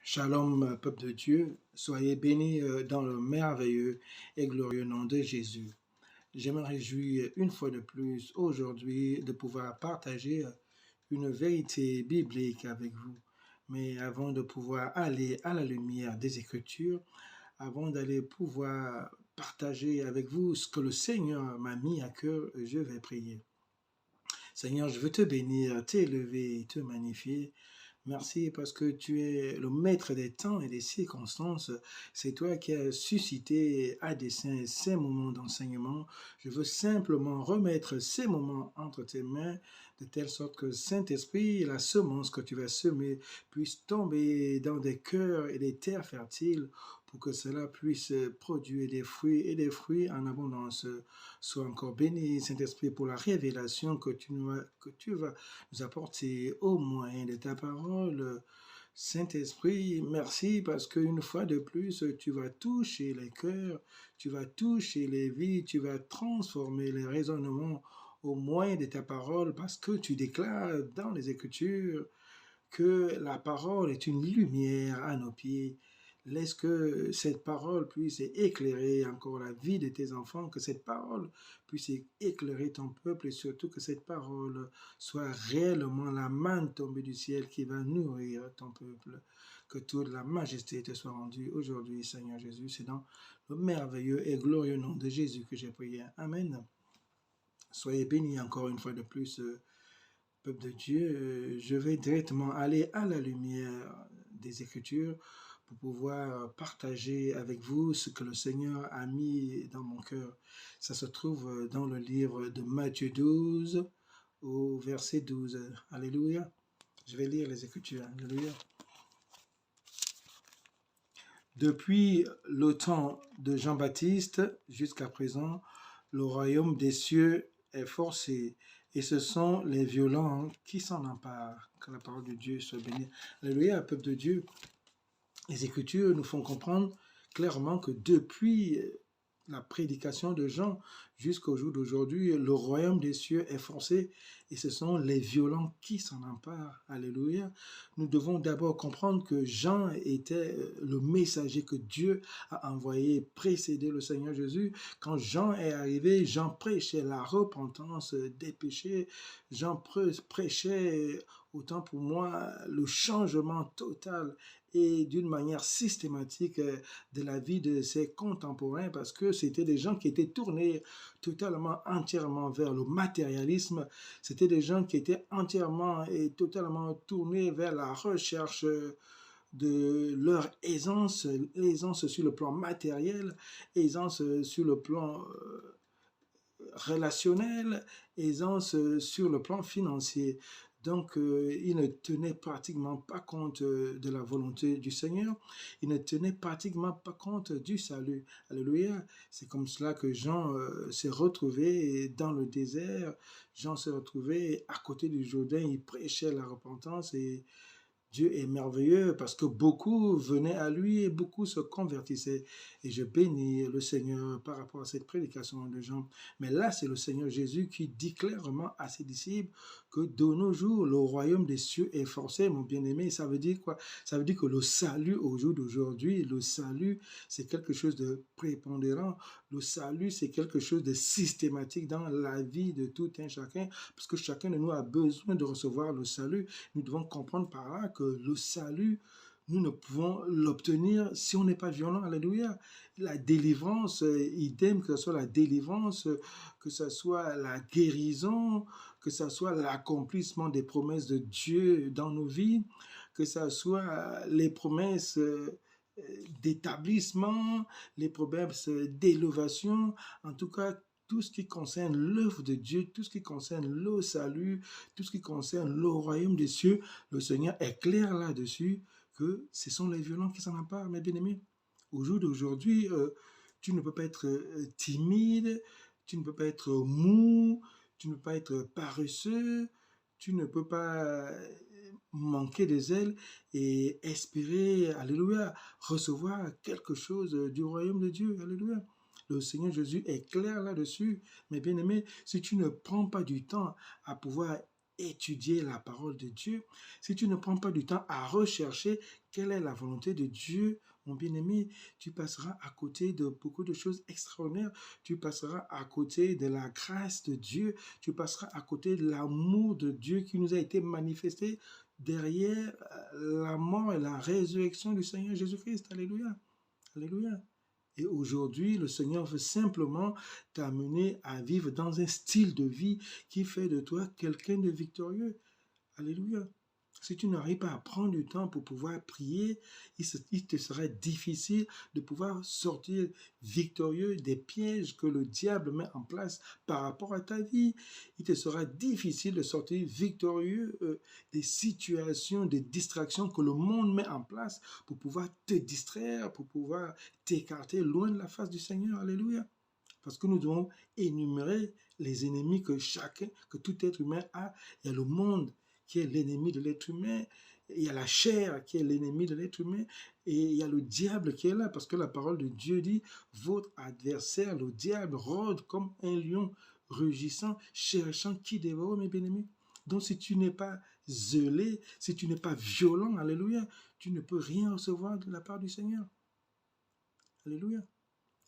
Shalom, peuple de Dieu, soyez bénis dans le merveilleux et glorieux nom de Jésus. Je me réjouis une fois de plus aujourd'hui de pouvoir partager une vérité biblique avec vous. Mais avant de pouvoir aller à la lumière des Écritures, avant d'aller pouvoir partager avec vous ce que le Seigneur m'a mis à cœur, je vais prier. Seigneur, je veux te bénir, t'élever, te magnifier. Merci parce que tu es le maître des temps et des circonstances. C'est toi qui as suscité à dessein ces moments d'enseignement. Je veux simplement remettre ces moments entre tes mains de telle sorte que Saint-Esprit, la semence que tu vas semer, puisse tomber dans des cœurs et des terres fertiles pour que cela puisse produire des fruits et des fruits en abondance. Sois encore béni, Saint-Esprit, pour la révélation que tu vas nous apporter au moyen de ta parole. Saint-Esprit, merci parce qu'une fois de plus, tu vas toucher les cœurs, tu vas toucher les vies, tu vas transformer les raisonnements au moyen de ta parole parce que tu déclares dans les Écritures que la parole est une lumière à nos pieds. Laisse que cette parole puisse éclairer encore la vie de tes enfants, que cette parole puisse éclairer ton peuple et surtout que cette parole soit réellement la manne tombée du ciel qui va nourrir ton peuple. Que toute la majesté te soit rendue aujourd'hui, Seigneur Jésus. C'est dans le merveilleux et glorieux nom de Jésus que j'ai prié. Amen. Soyez bénis encore une fois de plus. Peuple de Dieu, je vais directement aller à la lumière des Écritures pour pouvoir partager avec vous ce que le Seigneur a mis dans mon cœur. Ça se trouve dans le livre de Matthieu 12 au verset 12. Alléluia. Je vais lire les Écritures. Alléluia. Depuis le temps de Jean-Baptiste jusqu'à présent, le royaume des cieux est forcé et ce sont les violents qui s'en emparent. Que la parole de Dieu soit bénie. Alléluia, peuple de Dieu. Les Écritures nous font comprendre clairement que depuis la prédication de Jean jusqu'au jour d'aujourd'hui, le royaume des cieux est forcé et ce sont les violents qui s'en emparent. Alléluia. Nous devons d'abord comprendre que Jean était le messager que Dieu a envoyé précéder le Seigneur Jésus. Quand Jean est arrivé, Jean prêchait la repentance des péchés. Jean prêchait, autant pour moi, le changement total et d'une manière systématique de la vie de ses contemporains parce que c'était des gens qui étaient tournés totalement, entièrement vers le matérialisme. C'était des gens qui étaient entièrement et totalement tournés vers la recherche de leur aisance, aisance sur le plan matériel, aisance sur le plan relationnel, aisance sur le plan financier. Donc, il ne tenait pratiquement pas compte de la volonté du Seigneur. Il ne tenait pratiquement pas compte du salut. Alléluia. C'est comme cela que Jean s'est retrouvé dans le désert. Jean s'est retrouvé à côté du Jourdain. Il prêchait la repentance et Dieu est merveilleux parce que beaucoup venaient à lui et beaucoup se convertissaient. Et je bénis le Seigneur par rapport à cette prédication de Jean. Mais là, c'est le Seigneur Jésus qui dit clairement à ses disciples que de nos jours, le royaume des cieux est forcé, mon bien-aimé. Ça veut dire quoi? Ça veut dire que le salut au jour d'aujourd'hui, le salut, c'est quelque chose de prépondérant. Le salut, c'est quelque chose de systématique dans la vie de tout un chacun parce que chacun de nous a besoin de recevoir le salut. Nous devons comprendre par là que le salut, nous ne pouvons l'obtenir si on n'est pas violent. Alléluia. La délivrance, idem, que ce soit la délivrance, que ce soit la guérison, que ce soit l'accomplissement des promesses de Dieu dans nos vies, que ce soit les promesses d'établissement, les promesses d'élévation, en tout cas, tout ce qui concerne l'œuvre de Dieu, tout ce qui concerne le salut, tout ce qui concerne le royaume des cieux, le Seigneur est clair là-dessus que ce sont les violents qui s'en emparent, mes bien-aimés. Au jour d'aujourd'hui, tu ne peux pas être timide, tu ne peux pas être mou, tu ne peux pas être paresseux, tu ne peux pas manquer de zèle et espérer, alléluia, recevoir quelque chose du royaume de Dieu, alléluia. Le Seigneur Jésus est clair là-dessus. Mais bien-aimé, si tu ne prends pas du temps à pouvoir étudier la parole de Dieu, si tu ne prends pas du temps à rechercher quelle est la volonté de Dieu, mon bien-aimé, tu passeras à côté de beaucoup de choses extraordinaires. Tu passeras à côté de la grâce de Dieu. Tu passeras à côté de l'amour de Dieu qui nous a été manifesté derrière la mort et la résurrection du Seigneur Jésus-Christ. Alléluia. Alléluia. Et aujourd'hui, le Seigneur veut simplement t'amener à vivre dans un style de vie qui fait de toi quelqu'un de victorieux. Alléluia. Si tu n'arrives pas à prendre du temps pour pouvoir prier, il te sera difficile de pouvoir sortir victorieux des pièges que le diable met en place par rapport à ta vie. Il te sera difficile de sortir victorieux des situations, des distractions que le monde met en place pour pouvoir te distraire, pour pouvoir t'écarter loin de la face du Seigneur. Alléluia. Parce que nous devons énumérer les ennemis que tout être humain a. Il y a le monde qui est l'ennemi de l'être humain, il y a la chair qui est l'ennemi de l'être humain, et il y a le diable qui est là, parce que la parole de Dieu dit, votre adversaire, le diable, rôde comme un lion rugissant, cherchant qui dévore, mes bien-aimés. Donc si tu n'es pas zélé, si tu n'es pas violent, alléluia, tu ne peux rien recevoir de la part du Seigneur. Alléluia.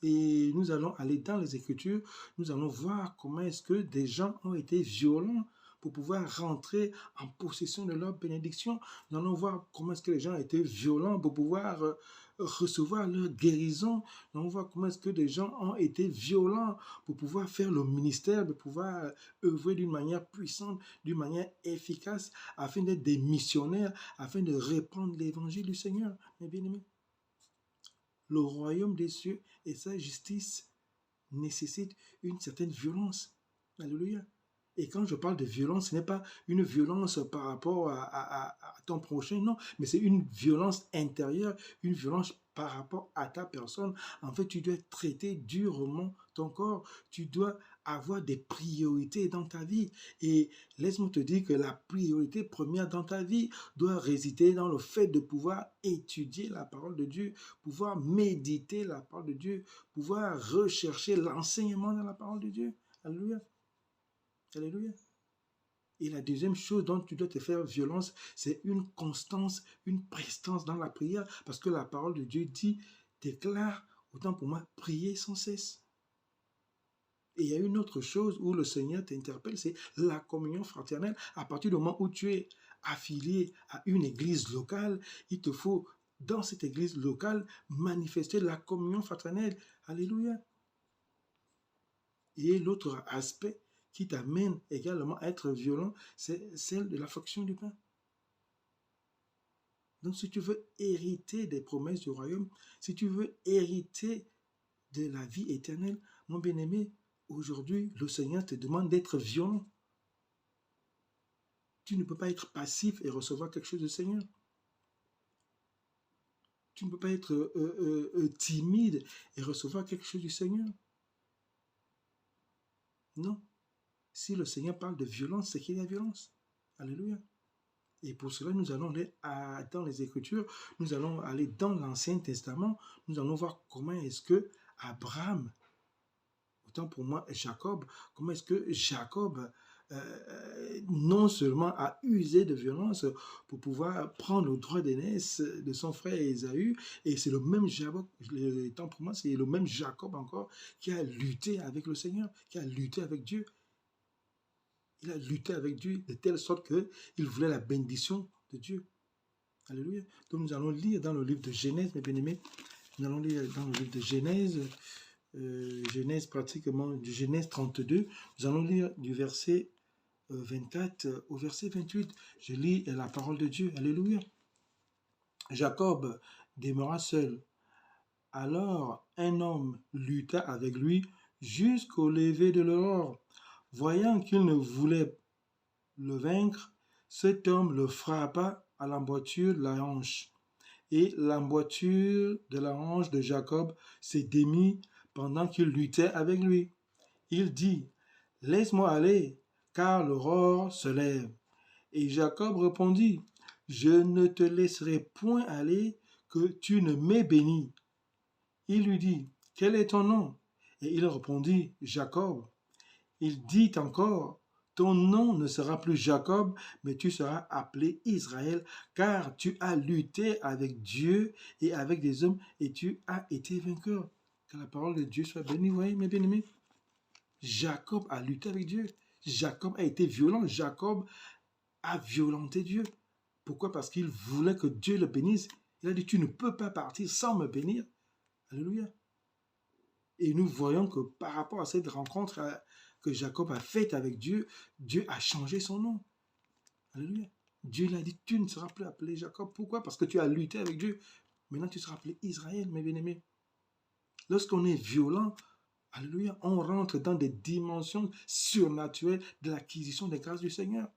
Et nous allons aller dans les Écritures, nous allons voir comment est-ce que des gens ont été violents pour pouvoir rentrer en possession de leur bénédiction. Nous allons voir comment est-ce que les gens ont été violents pour pouvoir recevoir leur guérison. Nous allons voir comment est-ce que des gens ont été violents pour pouvoir faire le ministère, de pouvoir œuvrer d'une manière puissante, d'une manière efficace, afin d'être des missionnaires, afin de répandre l'évangile du Seigneur, mes bien-aimés. Le royaume des cieux et sa justice nécessitent une certaine violence. Alléluia. Et quand je parle de violence, ce n'est pas une violence par rapport à ton prochain, non, mais c'est une violence intérieure, une violence par rapport à ta personne. En fait, tu dois traiter durement ton corps, tu dois avoir des priorités dans ta vie. Et laisse-moi te dire que la priorité première dans ta vie doit résider dans le fait de pouvoir étudier la parole de Dieu, pouvoir méditer la parole de Dieu, pouvoir rechercher l'enseignement de la parole de Dieu. Alléluia. Alléluia. Et la deuxième chose dont tu dois te faire violence, c'est une constance, une prestance dans la prière, parce que la parole de Dieu dit, déclare, autant pour moi, prier sans cesse. Et il y a une autre chose où le Seigneur t'interpelle, c'est la communion fraternelle. À partir du moment où tu es affilié à une église locale, il te faut, dans cette église locale, manifester la communion fraternelle. Alléluia. Et l'autre aspect qui t'amène également à être violent, c'est celle de la fraction du pain. Donc si tu veux hériter des promesses du royaume, si tu veux hériter de la vie éternelle, mon bien-aimé, aujourd'hui, le Seigneur te demande d'être violent. Tu ne peux pas être passif et recevoir quelque chose du Seigneur. Tu ne peux pas être timide et recevoir quelque chose du Seigneur. Non. Si le Seigneur parle de violence, c'est qu'il y a violence. Alléluia. Et pour cela, nous allons aller dans les Écritures, nous allons aller dans l'Ancien Testament, nous allons voir comment est-ce que Abraham, autant pour moi Jacob, comment est-ce que Jacob non seulement a usé de violence pour pouvoir prendre le droit d'aînesse de son frère Ésaü, et c'est le même Jacob, pour moi, c'est le même Jacob encore qui a lutté avec le Seigneur, qui a lutté avec Dieu. Il a lutté avec Dieu de telle sorte qu'il voulait la bénédiction de Dieu. Alléluia. Donc nous allons lire dans le livre de Genèse, mes bien-aimés. Nous allons lire dans le livre de Genèse, Genèse pratiquement, du Genèse 32. Nous allons lire du verset 24 au verset 28. Je lis la parole de Dieu. Alléluia. Jacob demeura seul. Alors un homme lutta avec lui jusqu'au lever de l'aurore. Voyant qu'il ne voulait le vaincre, cet homme le frappa à l'emboîture de la hanche. Et l'emboîture de la hanche de Jacob se démit pendant qu'il luttait avec lui. Il dit, « Laisse-moi aller, car l'aurore se lève. » Et Jacob répondit, « Je ne te laisserai point aller, que tu ne m'aies béni. » Il lui dit, « Quel est ton nom ?» Et il répondit, « Jacob. » Il dit encore, « ton nom ne sera plus Jacob, mais tu seras appelé Israël, car tu as lutté avec Dieu et avec des hommes, et tu as été vainqueur. Que la parole de Dieu soit bénie, vous voyez, mes bien-aimés. Jacob a lutté avec Dieu. Jacob a été violent. Jacob a violenté Dieu. Pourquoi? Parce qu'il voulait que Dieu le bénisse. Il a dit, tu ne peux pas partir sans me bénir. Alléluia. Et nous voyons que par rapport à cette rencontre que Jacob a faite avec Dieu, Dieu a changé son nom. Alléluia. Dieu l'a dit, tu ne seras plus appelé Jacob. Pourquoi? Parce que tu as lutté avec Dieu. Maintenant, tu seras appelé Israël, mes bien-aimés. Lorsqu'on est violent, alléluia, on rentre dans des dimensions surnaturelles de l'acquisition des grâces du Seigneur.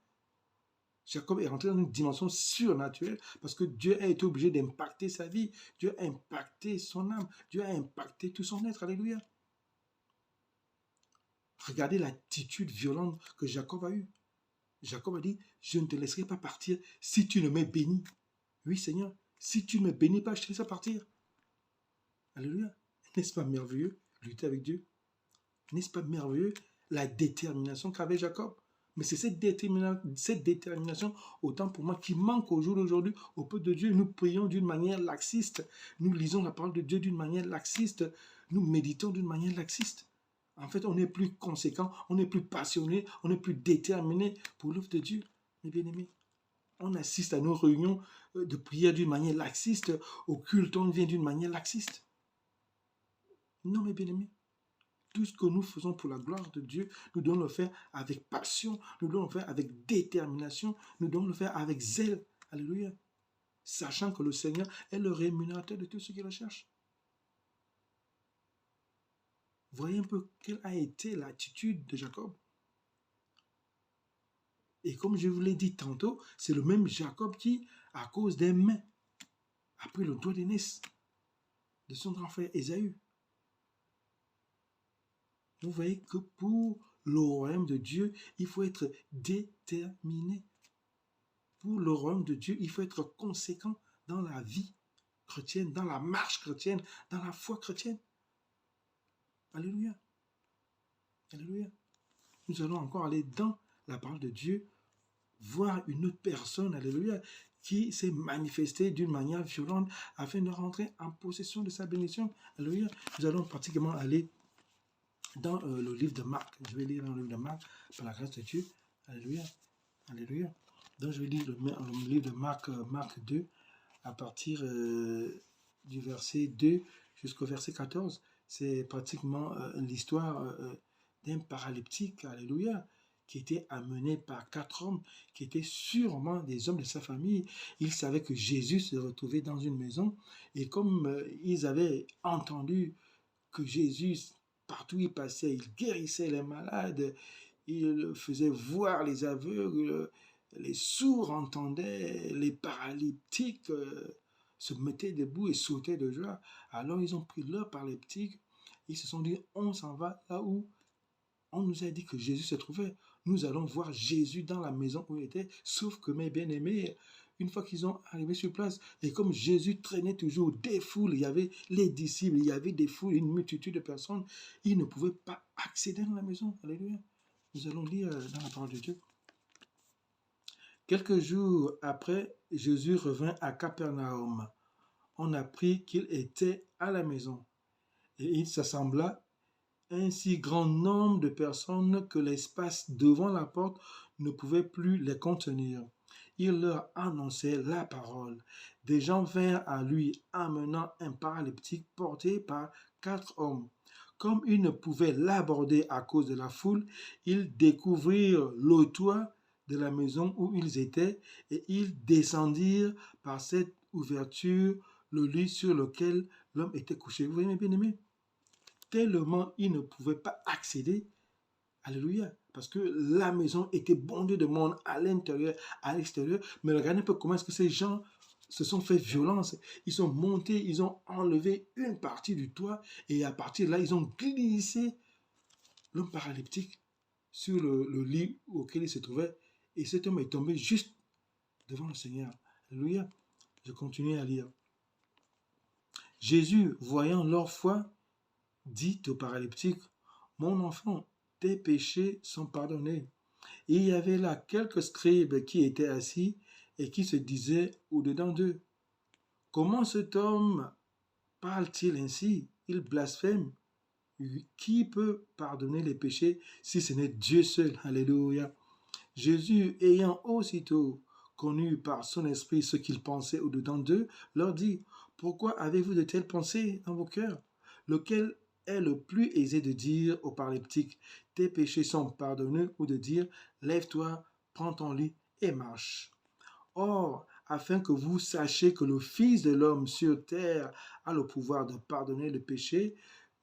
Jacob est rentré dans une dimension surnaturelle parce que Dieu a été obligé d'impacter sa vie. Dieu a impacté son âme. Dieu a impacté tout son être. Alléluia. Regardez l'attitude violente que Jacob a eue. Jacob a dit, je ne te laisserai pas partir si tu ne me bénis. Oui, Seigneur, si tu ne me bénis pas, je te laisserai partir. Alléluia. N'est-ce pas merveilleux, lutter avec Dieu? N'est-ce pas merveilleux, la détermination qu'avait Jacob? Mais c'est cette détermination, autant pour moi, qui manque au jour d'aujourd'hui au peuple de Dieu. Nous prions d'une manière laxiste. Nous lisons la parole de Dieu d'une manière laxiste. Nous méditons d'une manière laxiste. En fait, on n'est plus conséquent, on n'est plus passionné, on n'est plus déterminé pour l'œuvre de Dieu. Mes bien-aimés, on assiste à nos réunions de prière d'une manière laxiste. Au culte, on vient d'une manière laxiste. Non, mes bien-aimés. Tout ce que nous faisons pour la gloire de Dieu, nous devons le faire avec passion, nous devons le faire avec détermination, nous devons le faire avec zèle. Alléluia. Sachant que le Seigneur est le rémunérateur de tous ceux qui le cherchent. Voyez un peu quelle a été l'attitude de Jacob. Et comme je vous l'ai dit tantôt, c'est le même Jacob qui, à cause des mains, a pris le doigt d'aînesse de son grand frère Ésaü. Vous voyez que pour le royaume de Dieu, il faut être déterminé. Pour le royaume de Dieu, il faut être conséquent dans la vie chrétienne, dans la marche chrétienne, dans la foi chrétienne. Alléluia. Alléluia. Nous allons encore aller dans la parole de Dieu, voir une autre personne, alléluia, qui s'est manifestée d'une manière violente afin de rentrer en possession de sa bénédiction. Alléluia. Nous allons pratiquement aller dans le livre de Marc. Je vais lire dans le livre de Marc, par la grâce de Dieu. Alléluia. Alléluia. Donc, je vais lire le livre de Marc, Marc 2, à partir du verset 2 jusqu'au verset 14. C'est pratiquement l'histoire d'un paralyptique, alléluia, qui était amené par 4 hommes, qui étaient sûrement des hommes de sa famille. Ils savaient que Jésus se retrouvait dans une maison, et comme ils avaient entendu que Jésus, partout où il passait, il guérissait les malades, il faisait voir les aveugles, les sourds entendaient, les paralyptiques se mettaient debout et sautaient de joie. Alors ils ont pris leur paralyptique, ils se sont dit, on s'en va là où on nous a dit que Jésus se trouvait. Nous allons voir Jésus dans la maison où il était, sauf que mes bien-aimés, une fois qu'ils ont arrivé sur place, et comme Jésus traînait toujours des foules, il y avait les disciples, il y avait des foules, une multitude de personnes, ils ne pouvaient pas accéder dans la maison. Alléluia. Nous allons lire dans la parole de Dieu. Quelques jours après, Jésus revint à Capernaum. On apprit qu'il était à la maison. Et il s'assembla un si grand nombre de personnes que l'espace devant la porte ne pouvait plus les contenir. Il leur annonçait la parole. Des gens vinrent à lui amenant un paralyptique porté par 4 hommes. Comme ils ne pouvaient l'aborder à cause de la foule, ils découvrirent le toit de la maison où ils étaient et ils descendirent par cette ouverture le lit sur lequel l'homme était couché. Vous voyez, mes bien-aimés? Tellement ils ne pouvaient pas accéder, alléluia, parce que la maison était bondée de monde à l'intérieur, à l'extérieur. Mais regardez un peu comment est-ce que ces gens se sont fait violence. Ils sont montés, ils ont enlevé une partie du toit et à partir de là, ils ont glissé l'homme paralyptique sur le lit auquel il se trouvait. Et cet homme est tombé juste devant le Seigneur. Alléluia. Je continue à lire. Jésus, voyant leur foi, dit au paralyptique, « Mon enfant, tes péchés sont pardonnés. » il y avait là quelques scribes qui étaient assis et qui se disaient au-dedans d'eux, comment cet homme parle-t-il ainsi? Il blasphème. Qui peut pardonner les péchés si ce n'est Dieu seul? Alléluia. Jésus, ayant aussitôt connu par son esprit ce qu'ils pensaient au-dedans d'eux, leur dit, pourquoi avez-vous de telles pensées dans vos cœurs? Lequel est le plus aisé de dire au paralytique, tes péchés sont pardonnés, ou de dire, lève-toi, prends ton lit et marche. Or, afin que vous sachiez que le Fils de l'homme sur terre a le pouvoir de pardonner le péché,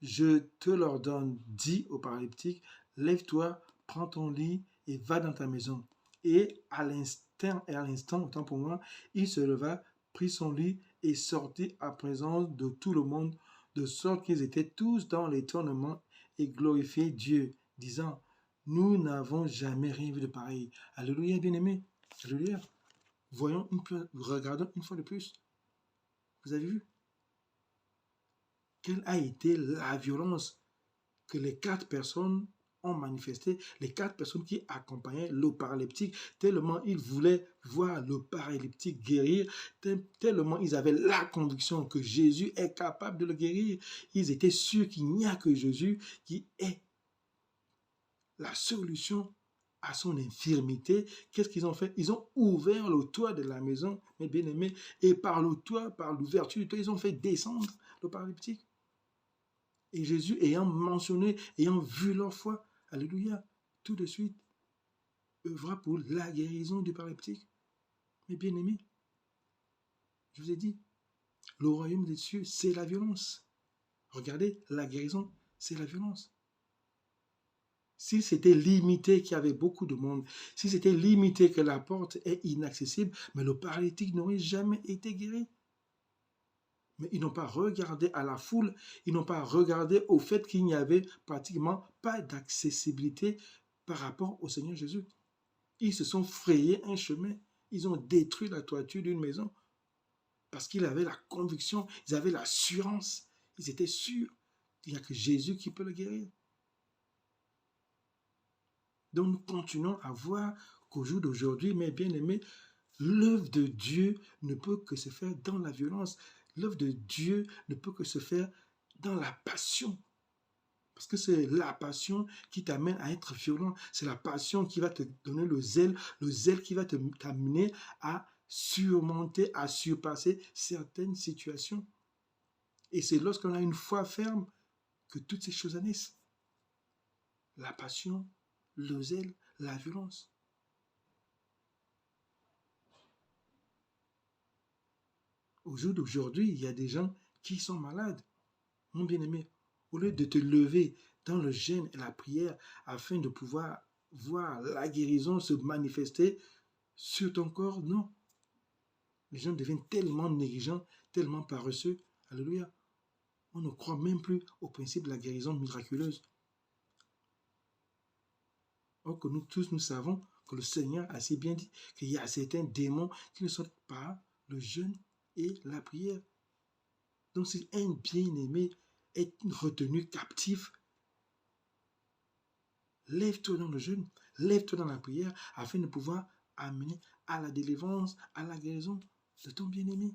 je te l'ordonne, dit au paralytique, lève-toi, prends ton lit et va dans ta maison. Et à l'instant, autant pour moi, il se leva, prit son lit et sortit à présence de tout le monde, de sorte qu'ils étaient tous dans l'étonnement et glorifiaient Dieu, disant, nous n'avons jamais rien vu de pareil. Alléluia, bien-aimés. Alléluia. Regardons une fois de plus. Vous avez vu quelle a été la violence que les 4 personnes ont manifesté, les 4 personnes qui accompagnaient le paralytique, tellement ils voulaient voir le paralytique guérir, tellement ils avaient la conviction que Jésus est capable de le guérir. Ils étaient sûrs qu'il n'y a que Jésus qui est la solution à son infirmité. Qu'est-ce qu'ils ont fait? Ils ont ouvert le toit de la maison, mes bien-aimés, et par le toit, par l'ouverture du toit, ils ont fait descendre le paralytique. Et Jésus, ayant mentionné, ayant vu leur foi, alléluia, tout de suite, œuvra pour la guérison du paralytique. Mes bien-aimés, je vous ai dit, le royaume des cieux, c'est la violence. Regardez, la guérison, c'est la violence. Si c'était limité qu'il y avait beaucoup de monde, si c'était limité que la porte est inaccessible, mais le paralytique n'aurait jamais été guéri. Mais ils n'ont pas regardé à la foule, ils n'ont pas regardé au fait qu'il n'y avait pratiquement pas d'accessibilité par rapport au Seigneur Jésus. Ils se sont frayés un chemin, ils ont détruit la toiture d'une maison parce qu'ils avaient la conviction, ils avaient l'assurance, ils étaient sûrs qu'il n'y a que Jésus qui peut le guérir. Donc nous continuons à voir qu'au jour d'aujourd'hui, mes bien-aimés, l'œuvre de Dieu ne peut que se faire dans la violence. L'œuvre de Dieu ne peut que se faire dans la passion. Parce que c'est la passion qui t'amène à être violent. C'est la passion qui va te donner le zèle qui va t'amener à surmonter, à surpasser certaines situations. Et c'est lorsqu'on a une foi ferme que toutes ces choses naissent. La passion, le zèle, la violence. Au jour d'aujourd'hui, il y a des gens qui sont malades. Mon bien-aimé, au lieu de te lever dans le jeûne et la prière afin de pouvoir voir la guérison se manifester sur ton corps, non. Les gens deviennent tellement négligents, tellement paresseux. Alléluia. On ne croit même plus au principe de la guérison miraculeuse. Or que nous tous, nous savons que le Seigneur a si bien dit qu'il y a certains démons qui ne sortent pas le jeûne et la prière. Donc si un bien-aimé est retenu captif, lève-toi dans le jeûne, lève-toi dans la prière afin de pouvoir amener à la délivrance, à la guérison de ton bien-aimé.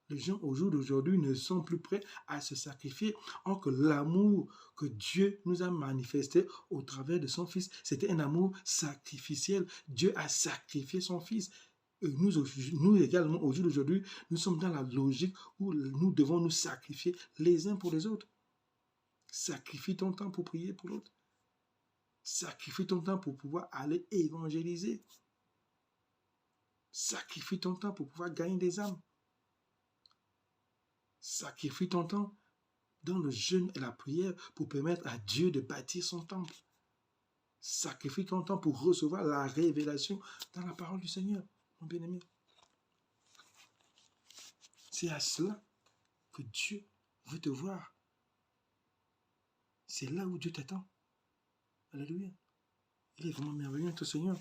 Les gens au jour d'aujourd'hui ne sont plus prêts à se sacrifier. Or que l'amour que Dieu nous a manifesté au travers de son Fils, c'était un amour sacrificiel. Dieu a sacrifié son Fils. Et nous également, au jour d'aujourd'hui, nous sommes dans la logique où nous devons nous sacrifier les uns pour les autres. Sacrifie ton temps pour prier pour l'autre. Sacrifie ton temps pour pouvoir aller évangéliser. Sacrifie ton temps pour pouvoir gagner des âmes. Sacrifie ton temps dans le jeûne et la prière pour permettre à Dieu de bâtir son temple. Sacrifie ton temps pour recevoir la révélation dans la parole du Seigneur, mon bien-aimé. C'est à cela que Dieu veut te voir. C'est là où Dieu t'attend. Alléluia. Il est vraiment merveilleux, notre Seigneur.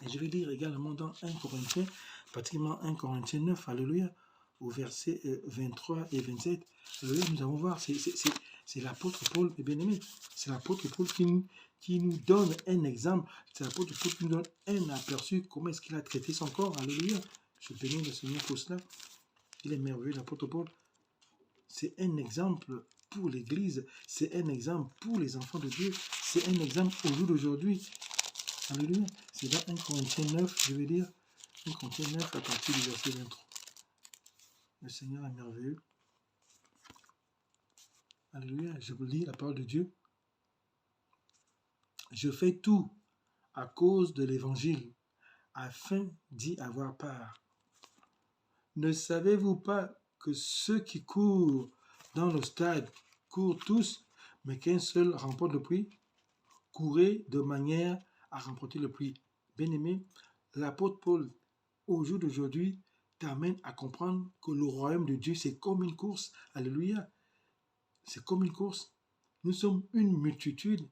Et je vais lire également dans 1 Corinthiens, pratiquement 1 Corinthiens 9, alléluia, au verset 23 et 27, nous allons voir, c'est l'apôtre Paul, mes bien-aimés. C'est l'apôtre Paul qui nous donne un exemple. C'est l'apôtre Paul qui nous donne un aperçu, comment est-ce qu'il a traité son corps. Alléluia. Je bénis le Seigneur pour cela. Il est merveilleux, l'apôtre Paul. C'est un exemple pour l'Église. C'est un exemple pour les enfants de Dieu. C'est un exemple au jour d'aujourd'hui. Alléluia. C'est dans 1 Corinthiens 9, je vais dire. 1 Corinthiens 9 à partir du verset 23. Le Seigneur est merveilleux. Alléluia. Je vous lis la parole de Dieu. Je fais tout à cause de l'Évangile, afin d'y avoir part. Ne savez-vous pas que ceux qui courent dans le stade courent tous, mais qu'un seul remporte le prix? Courez de manière à remporter le prix. Bien-aimé, l'apôtre Paul, au jour d'aujourd'hui, t'amène à comprendre que le royaume de Dieu, c'est comme une course. Alléluia. C'est comme une course. Nous sommes une multitude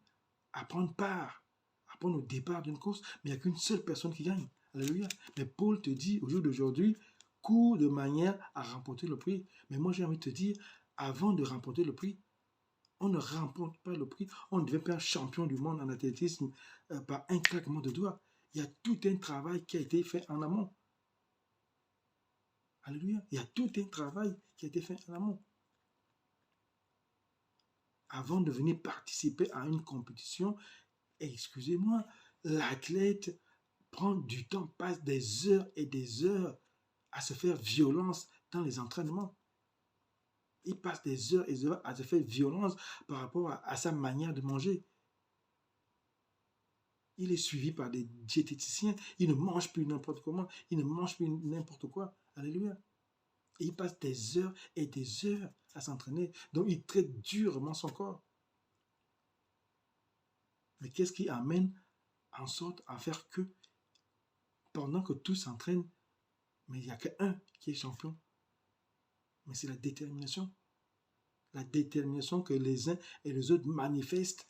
à prendre part, à prendre au départ d'une course, mais il n'y a qu'une seule personne qui gagne. Alléluia. Mais Paul te dit, au jour d'aujourd'hui, cours de manière à remporter le prix. Mais moi, j'ai envie de te dire, avant de remporter le prix, on ne remporte pas le prix. On ne devient pas champion du monde en athlétisme par un claquement de doigts. Il y a tout un travail qui a été fait en amont. Alléluia. Il y a tout un travail qui a été fait en amont. Avant de venir participer à une compétition, excusez-moi, l'athlète prend du temps, passe des heures et des heures à se faire violence dans les entraînements. Il passe des heures et des heures à se faire violence par rapport à sa manière de manger. Il est suivi par des diététiciens. Il ne mange plus n'importe comment. Il ne mange plus n'importe quoi. Alléluia. Et il passe des heures et des heures à s'entraîner. Donc, il traite durement son corps. Mais qu'est-ce qui amène en sorte à faire que, pendant que tous s'entraînent, mais il n'y a qu'un qui est champion? Mais c'est la détermination. La détermination que les uns et les autres manifestent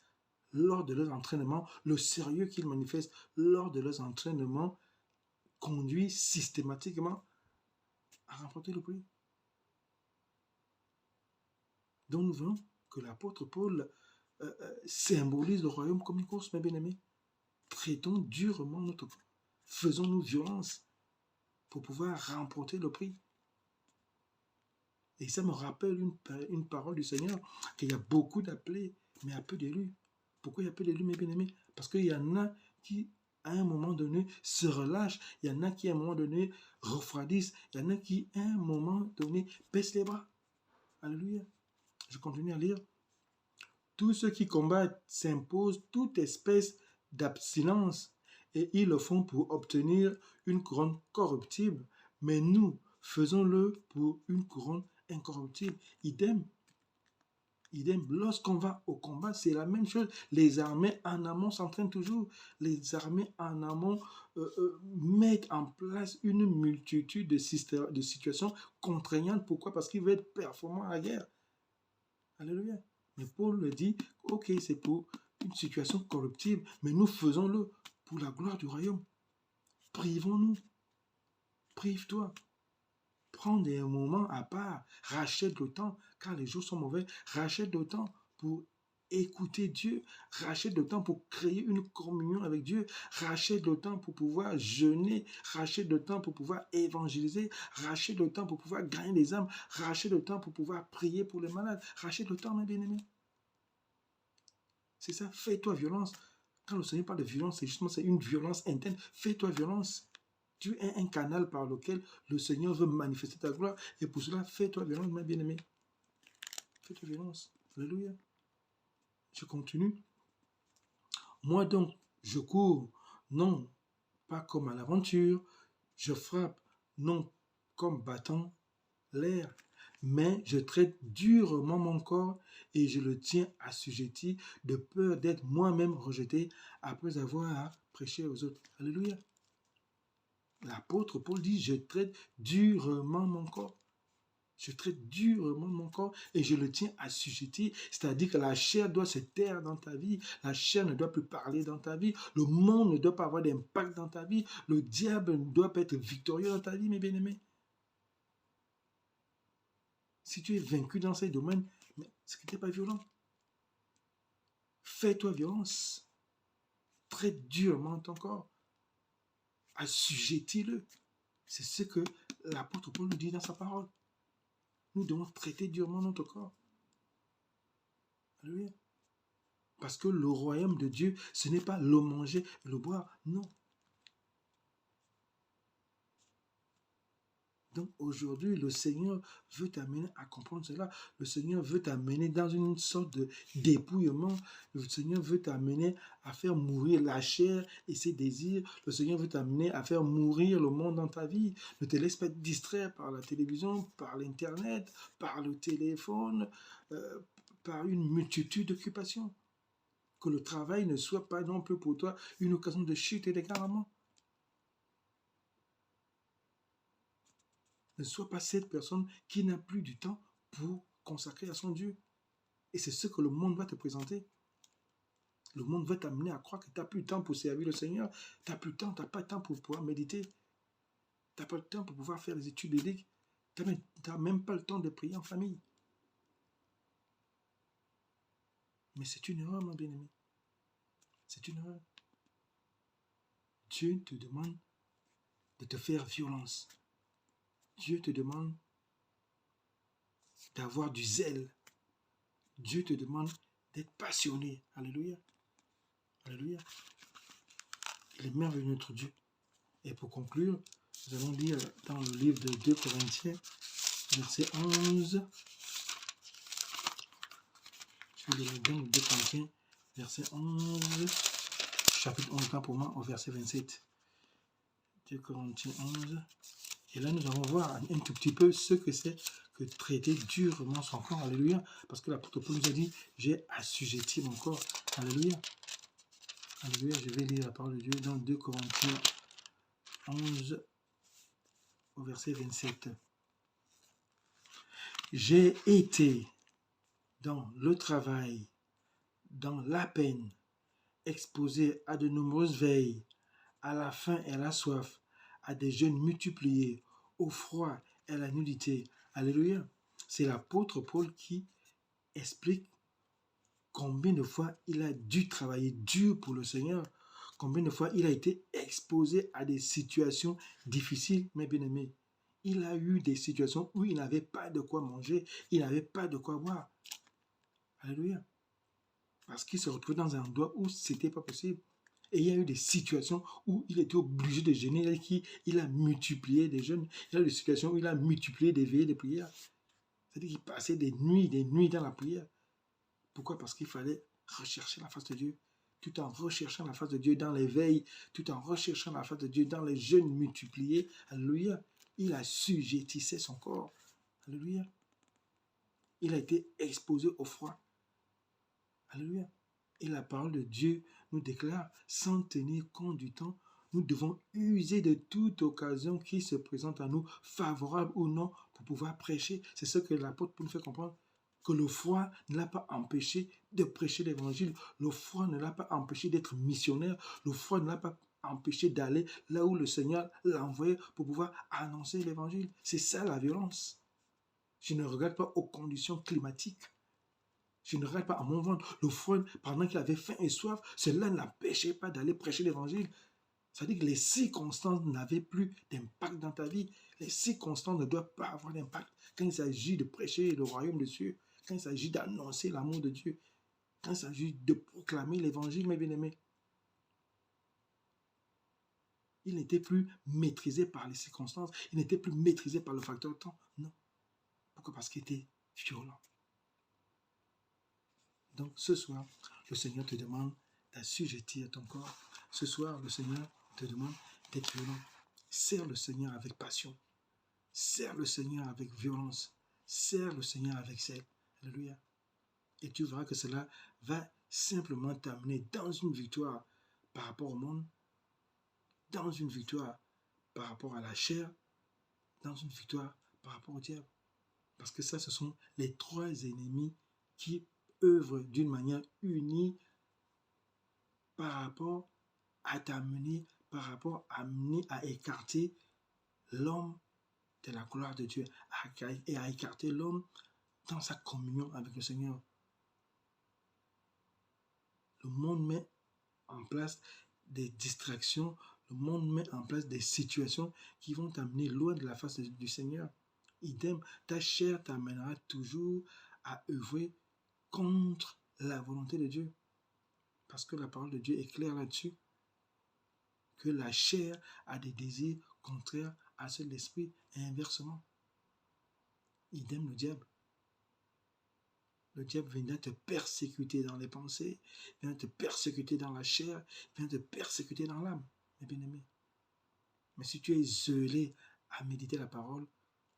lors de leurs entraînements, le sérieux qu'ils manifestent lors de leurs entraînements conduit systématiquement à remporter le prix. Donc nous voyons que l'apôtre Paul symbolise le royaume comme une course, mes bien-aimés. Traitons durement notre corps. Faisons-nous violence pour pouvoir remporter le prix. Et ça me rappelle une parole du Seigneur, qu'il y a beaucoup d'appelés, mais il y a peu d'élus. Pourquoi il y a peu d'élus, mes bien-aimés? Parce qu'il y en a qui, à un moment donné, se relâchent. Il y en a qui, à un moment donné, refroidissent. Il y en a qui, à un moment donné, baissent les bras. Alléluia. Je continue à lire. Tous ceux qui combattent s'imposent toute espèce d'abstinence, et ils le font pour obtenir une couronne corruptible. Mais nous, faisons-le pour une couronne incorruptible. Idem. Lorsqu'on va au combat, c'est la même chose. Les armées en amont s'entraînent toujours. Les armées en amont mettent en place une multitude de situations contraignantes. Pourquoi? Parce qu'ils veulent être performants à la guerre. Alléluia. Mais Paul le dit, ok, c'est pour une situation corruptible, mais nous faisons-le pour la gloire du royaume. Privons-nous. Prive-toi. Prends des moments à part, rachète le temps, car les jours sont mauvais, rachète le temps pour écouter Dieu, rachète le temps pour créer une communion avec Dieu, rachète le temps pour pouvoir jeûner, rachète le temps pour pouvoir évangéliser, rachète le temps pour pouvoir gagner les âmes, rachète le temps pour pouvoir prier pour les malades, rachète le temps, mes bien-aimés. C'est ça, fais-toi violence. Quand le Seigneur parle de violence, c'est une violence interne, fais-toi violence. Tu es un canal par lequel le Seigneur veut manifester ta gloire. Et pour cela, fais-toi violence, mes bien-aimés. Fais-toi violence. Alléluia. Je continue. Moi donc, je cours, non pas comme à l'aventure. Je frappe, non comme battant l'air. Mais je traite durement mon corps et je le tiens assujetti de peur d'être moi-même rejeté après avoir prêché aux autres. Alléluia. L'apôtre Paul dit, je traite durement mon corps. Je traite durement mon corps et je le tiens assujetti. C'est-à-dire que la chair doit se taire dans ta vie. La chair ne doit plus parler dans ta vie. Le monde ne doit pas avoir d'impact dans ta vie. Le diable ne doit pas être victorieux dans ta vie, mes bien-aimés. Si tu es vaincu dans ces domaines, mais ce qui n'était pas violent. Fais-toi violence. Traite durement ton corps. Assujettis-le. C'est ce que l'apôtre Paul nous dit dans sa parole. Nous devons traiter durement notre corps. Alléluia. Parce que le royaume de Dieu, ce n'est pas le manger et le boire. Non. Donc aujourd'hui, le Seigneur veut t'amener à comprendre cela. Le Seigneur veut t'amener dans une sorte de dépouillement. Le Seigneur veut t'amener à faire mourir la chair et ses désirs. Le Seigneur veut t'amener à faire mourir le monde dans ta vie. Ne te laisse pas distraire par la télévision, par l'Internet, par le téléphone, par une multitude d'occupations. Que le travail ne soit pas non plus pour toi une occasion de chute et d'égarement. Ne sois pas cette personne qui n'a plus du temps pour consacrer à son Dieu. Et c'est ce que le monde va te présenter. Le monde va t'amener à croire que tu n'as plus de temps pour servir le Seigneur. Tu n'as plus de temps, tu n'as pas de temps pour pouvoir méditer. Tu n'as pas de temps pour pouvoir faire des études bibliques. Tu n'as même pas le temps de prier en famille. Mais c'est une erreur, mon bien-aimé. C'est une erreur. Dieu te demande de te faire violence. Dieu te demande d'avoir du zèle. Dieu te demande d'être passionné. Alléluia. Alléluia. Il est merveilleux notre Dieu. Et pour conclure, nous allons lire dans le livre de 2 Corinthiens, verset 11. Je vais lire dans 2 Corinthiens, verset 11, chapitre 11, temps pour moi, au verset 27. 2 Corinthiens 11. Et là, nous allons voir un tout petit peu ce que c'est que traiter durement son corps. Alléluia. Parce que l'apôtre Paul nous a dit, j'ai assujetti mon corps. Alléluia. Alléluia. Je vais lire la parole de Dieu dans 2 Corinthiens 11, au verset 27. J'ai été dans le travail, dans la peine, exposé à de nombreuses veilles, à la faim et à la soif, à des jeûnes multipliés, au froid et à la nudité. Alléluia. C'est l'apôtre Paul qui explique combien de fois il a dû travailler dur pour le Seigneur, combien de fois il a été exposé à des situations difficiles, mes bien-aimés. Il a eu des situations où il n'avait pas de quoi manger, il n'avait pas de quoi boire. Alléluia. Parce qu'il se retrouvait dans un endroit où ce n'était pas possible. Et il y a eu des situations où il était obligé de jeûner, il a multiplié des jeûnes. Il y a eu des situations où il a multiplié des veillées de prière. C'est-à-dire qu'il passait des nuits dans la prière. Pourquoi? Parce qu'il fallait rechercher la face de Dieu. Tout en recherchant la face de Dieu dans les veilles, tout en recherchant la face de Dieu dans les jeûnes multipliés. Alléluia. Il assujettissait son corps. Alléluia. Il a été exposé au froid. Alléluia. Et la parole de Dieu nous déclare, sans tenir compte du temps, nous devons user de toute occasion qui se présente à nous, favorable ou non, pour pouvoir prêcher. C'est ce que l'apôtre nous fait comprendre, que le froid ne l'a pas empêché de prêcher l'évangile. Le froid ne l'a pas empêché d'être missionnaire. Le froid ne l'a pas empêché d'aller là où le Seigneur l'a envoyé pour pouvoir annoncer l'évangile. C'est ça la violence. Je ne regarde pas aux conditions climatiques. Je ne regarde pas à mon ventre. Le froid, pendant qu'il avait faim et soif, cela ne l'empêchait pas d'aller prêcher l'évangile. C'est-à-dire que les circonstances n'avaient plus d'impact dans ta vie. Les circonstances ne doivent pas avoir d'impact quand il s'agit de prêcher le royaume de Dieu, quand il s'agit d'annoncer l'amour de Dieu, quand il s'agit de proclamer l'évangile, mes bien-aimés. Il n'était plus maîtrisé par les circonstances, il n'était plus maîtrisé par le facteur temps. Non. Pourquoi? Parce qu'il était violent. Donc ce soir, le Seigneur te demande d'assujettir ton corps. Ce soir, le Seigneur te demande d'être violent. Sers le Seigneur avec passion. Sers le Seigneur avec violence. Sers le Seigneur avec zèle. Alléluia. Et tu verras que cela va simplement t'amener dans une victoire par rapport au monde, dans une victoire par rapport à la chair, dans une victoire par rapport au diable. Parce que ça, ce sont les trois ennemis qui œuvrent d'une manière unie par rapport à t'amener, par rapport à amener à écarter l'homme de la gloire de Dieu et à écarter l'homme dans sa communion avec le Seigneur. Le monde met en place des distractions, le monde met en place des situations qui vont t'amener loin de la face du Seigneur. Idem, ta chair t'amènera toujours à œuvrer contre la volonté de Dieu. Parce que la parole de Dieu est claire là-dessus, que la chair a des désirs contraires à ceux de l'esprit et inversement. Idem le diable. Le diable viendra te persécuter dans les pensées, vient te persécuter dans la chair, vient te persécuter dans l'âme, mes bien-aimés. Mais si tu es zélé à méditer la parole,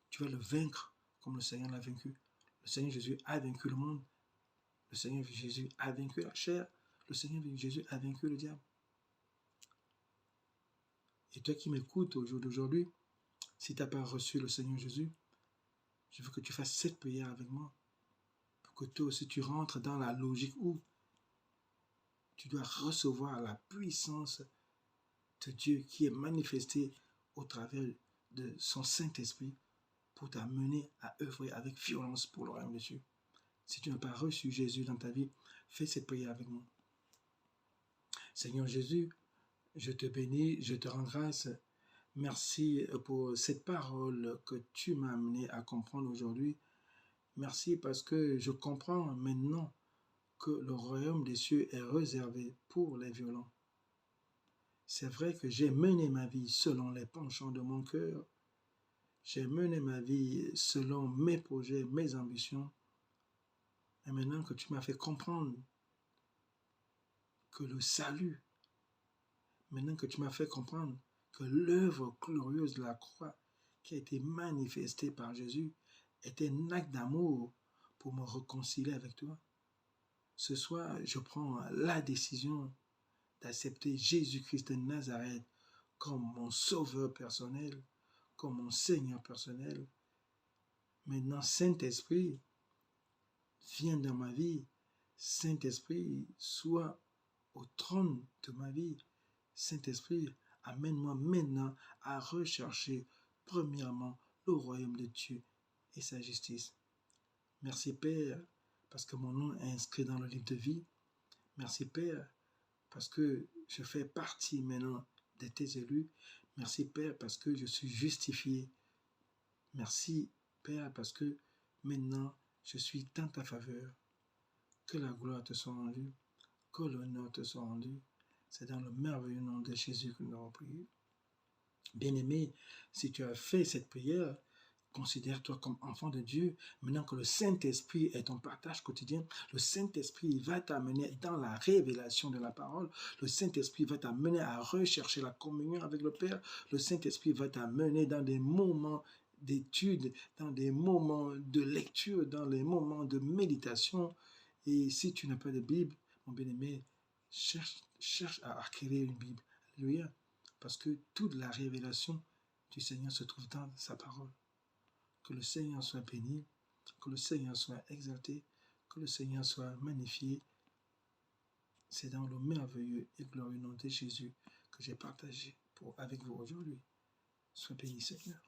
tu vas le vaincre comme le Seigneur l'a vaincu. Le Seigneur Jésus a vaincu le monde. Le Seigneur Jésus a vaincu la chair. Le Seigneur Jésus a vaincu le diable. Et toi qui m'écoutes au jour d'aujourd'hui, si tu n'as pas reçu le Seigneur Jésus, je veux que tu fasses cette prière avec moi. Pour que toi aussi tu rentres dans la logique où tu dois recevoir la puissance de Dieu qui est manifestée au travers de son Saint-Esprit pour t'amener à œuvrer avec violence pour le royaume de Dieu. Si tu n'as pas reçu Jésus dans ta vie, fais cette prière avec moi. Seigneur Jésus, je te bénis, je te rends grâce. Merci pour cette parole que tu m'as amené à comprendre aujourd'hui. Merci parce que je comprends maintenant que le royaume des cieux est réservé pour les violents. C'est vrai que j'ai mené ma vie selon les penchants de mon cœur. J'ai mené ma vie selon mes projets, mes ambitions. Et maintenant que tu m'as fait comprendre que le salut, maintenant que tu m'as fait comprendre que l'œuvre glorieuse de la croix qui a été manifestée par Jésus est un acte d'amour pour me réconcilier avec toi. Ce soir, je prends la décision d'accepter Jésus-Christ de Nazareth comme mon sauveur personnel, comme mon Seigneur personnel. Maintenant, Saint-Esprit, viens dans ma vie. Saint-Esprit, sois au trône de ma vie. Saint-Esprit, amène-moi maintenant à rechercher premièrement le royaume de Dieu et sa justice. Merci Père, parce que mon nom est inscrit dans le livre de vie. Merci Père, parce que je fais partie maintenant de tes élus. Merci Père, parce que je suis justifié. Merci Père, parce que maintenant je suis dans ta faveur. Que la gloire te soit rendue, que l'honneur te soit rendu. C'est dans le merveilleux nom de Jésus que nous avons prié. Bien-aimé, si tu as fait cette prière, considère-toi comme enfant de Dieu. Maintenant que le Saint-Esprit est ton partage quotidien, le Saint-Esprit va t'amener dans la révélation de la parole. Le Saint-Esprit va t'amener à rechercher la communion avec le Père. Le Saint-Esprit va t'amener dans des moments d'étude, dans des moments de lecture, dans les moments de méditation. Et si tu n'as pas de Bible, mon bien-aimé, cherche à acquérir une Bible. Alléluia. Parce que toute la révélation du Seigneur se trouve dans sa parole. Que le Seigneur soit béni, que le Seigneur soit exalté, que le Seigneur soit magnifié. C'est dans le merveilleux et glorieux nom de Jésus que j'ai partagé avec vous aujourd'hui. Sois béni, Seigneur.